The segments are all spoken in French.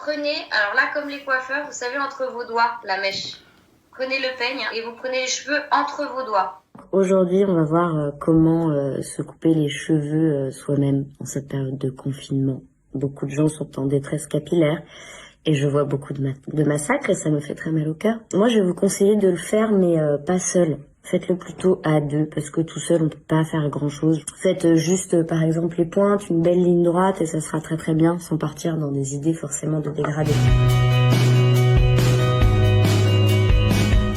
Prenez, alors là comme les coiffeurs, vous savez, entre vos doigts, la mèche. Prenez le peigne et vous prenez les cheveux entre vos doigts. Aujourd'hui, on va voir comment se couper les cheveux soi-même en cette période de confinement. Beaucoup de gens sont en détresse capillaire et je vois beaucoup de massacres et ça me fait très mal au cœur. Moi, je vais vous conseiller de le faire, mais pas seul. Faites-le plutôt à deux parce que tout seul, on peut pas faire grand-chose. Faites juste, par exemple, les pointes, une belle ligne droite et ça sera très très bien sans partir dans des idées forcément de dégradé.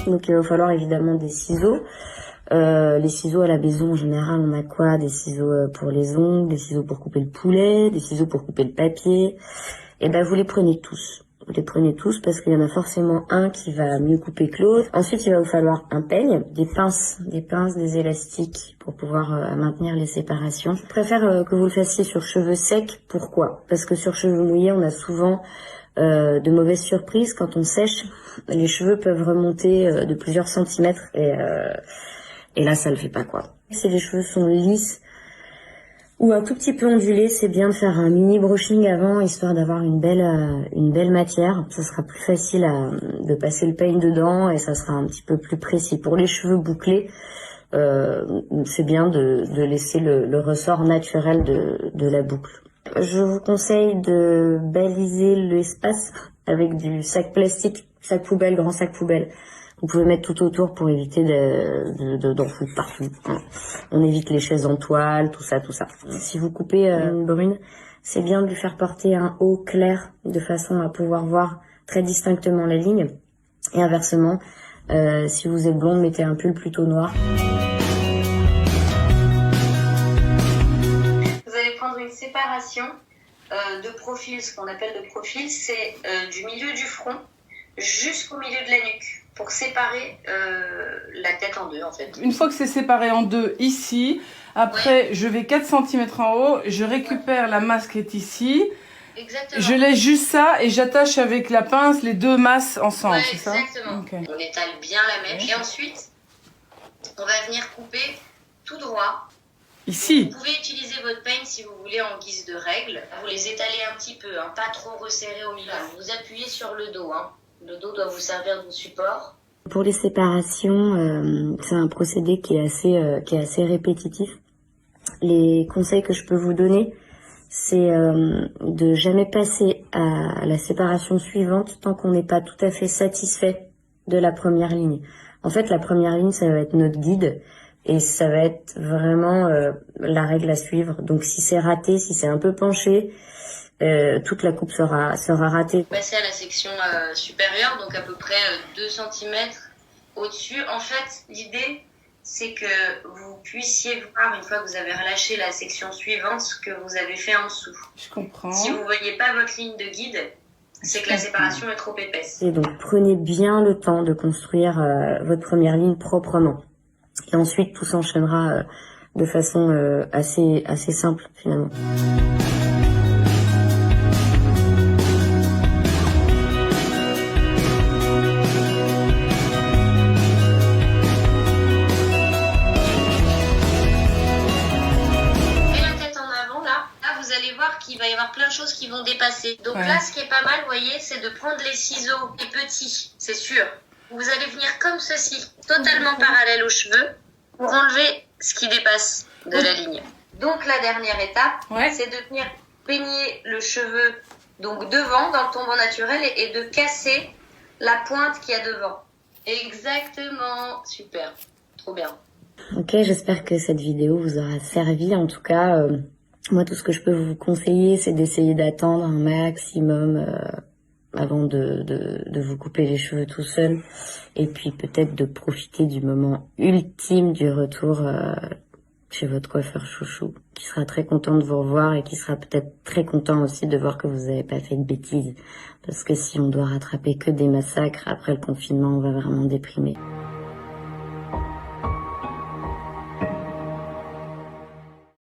Donc il va falloir évidemment des ciseaux. Les ciseaux à la maison en général on a quoi? Des ciseaux pour les ongles, des ciseaux pour couper le poulet, des ciseaux pour couper le papier. Et ben vous les prenez tous. Vous les prenez tous parce qu'il y en a forcément un qui va mieux couper que l'autre. Ensuite il va vous falloir un peigne, des pinces, des élastiques pour pouvoir maintenir les séparations. Je préfère que vous le fassiez sur cheveux secs. Pourquoi? Parce que sur cheveux mouillés on a souvent de mauvaises surprises. Quand on sèche, les cheveux peuvent remonter de plusieurs centimètres et là ça le fait pas quoi. Si les cheveux sont lisses ou un tout petit peu ondulés, c'est bien de faire un mini brushing avant histoire d'avoir une belle matière. Ça sera plus facile de passer le peigne dedans et ça sera un petit peu plus précis. Pour les cheveux bouclés, c'est bien de laisser le ressort naturel de la boucle. Je vous conseille de baliser l'espace avec du sac plastique, sac poubelle, grand sac poubelle. Vous pouvez mettre tout autour pour éviter d'en foutre partout. On évite les chaises en toile, tout ça. Si vous coupez une brune, c'est bien de lui faire porter un haut clair de façon à pouvoir voir très distinctement la ligne. Et inversement, si vous êtes blonde, mettez un pull plutôt noir. Une séparation de profil, ce qu'on appelle de profil, c'est du milieu du front jusqu'au milieu de la nuque pour séparer la tête en deux en fait. Une fois que c'est séparé en deux ici, après je vais 4 cm en haut, je récupère la masse qui est ici. Exactement. Je laisse juste ça et j'attache avec la pince les deux masses ensemble, c'est ça? Exactement. Okay. On étale bien la mèche et ensuite on va venir couper tout droit. Ici. Vous pouvez utiliser votre peigne si vous voulez en guise de règle. Vous les étalez un petit peu, pas trop resserrés au milieu. Vous appuyez sur le dos. Le dos doit vous servir de support. Pour les séparations, c'est un procédé qui est assez répétitif. Les conseils que je peux vous donner, c'est de jamais passer à la séparation suivante tant qu'on n'est pas tout à fait satisfait de la première ligne. En fait, la première ligne, ça va être notre guide. Et ça va être vraiment la règle à suivre. Donc si c'est raté, si c'est un peu penché, toute la coupe sera ratée. Passer à la section supérieure, donc à peu près 2 cm au-dessus. En fait, l'idée, c'est que vous puissiez voir, une fois que vous avez relâché la section suivante, ce que vous avez fait en dessous. Je comprends. Si vous ne voyez pas votre ligne de guide, c'est que la séparation est trop épaisse. Et donc prenez bien le temps de construire votre première ligne proprement. Et ensuite, tout s'enchaînera de façon assez simple, finalement. Et la tête en avant, là, vous allez voir qu'il va y avoir plein de choses qui vont dépasser. Donc là, ce qui est pas mal, vous voyez, c'est de prendre les ciseaux, les petits, c'est sûr. Vous allez venir comme ceci, totalement parallèle aux cheveux, pour enlever ce qui dépasse de la ligne. Donc la dernière étape, c'est de venir peigner le cheveu donc devant, dans le tombant naturel, et de casser la pointe qu'il y a devant. Exactement, super, trop bien. Ok, j'espère que cette vidéo vous aura servi. En tout cas, moi tout ce que je peux vous conseiller, c'est d'essayer d'attendre un maximum avant de vous couper les cheveux tout seul, et puis peut-être de profiter du moment ultime du retour chez votre coiffeur chouchou, qui sera très content de vous revoir et qui sera peut-être très content aussi de voir que vous n'avez pas fait de bêtises, parce que si on doit rattraper que des massacres après le confinement, on va vraiment déprimer.